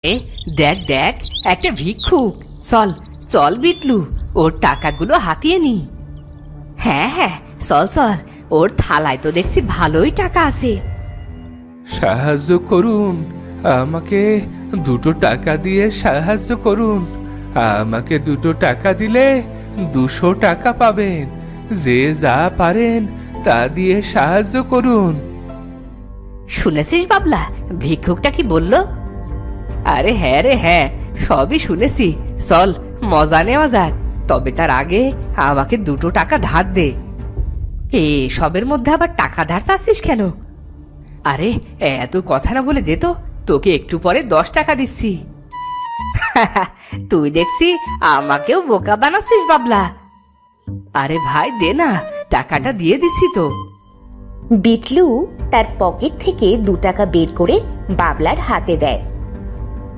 এ দেখ দেখ, একটা ভিক্ষুক। চল চল বিটলু, ওর টাকাগুলো হাতিয়ে নি। হ্যাঁ হ্যাঁ, চল চল, ওর থালায় তো দেখছি ভালোই টাকা আছে। সাহায্য করুন, আমাকে 2 টাকা দিয়ে সাহায্য করুন। আমাকে 2 টাকা দিলে 200 টাকা পাবেন। যে যা পারেন তা দিয়ে সাহায্য করুন। শুনেছিস বাবলা, ভিক্ষুকটা কি বলল? আরে হ্যাঁ রে হ্যাঁ, সবই শুনেছি। চল মজা নেওয়া যাক, তবে তার আগে আমাকে 2 টাকা ধার দে। সবের মধ্যে আবার টাকা ধার চাচ্ছিস কেন? আরে এত কথা না বলে দে তো, তোকে একটু পরে 10 টাকা দিচ্ছি। তুই দেখছি আমাকেও বোকা বানাচ্ছিস বাবলা। আরে ভাই দে না, টাকাটা দিয়ে দিচ্ছি তো। বিটলু তার পকেট থেকে 2 টাকা বের করে বাবলার হাতে দেয়।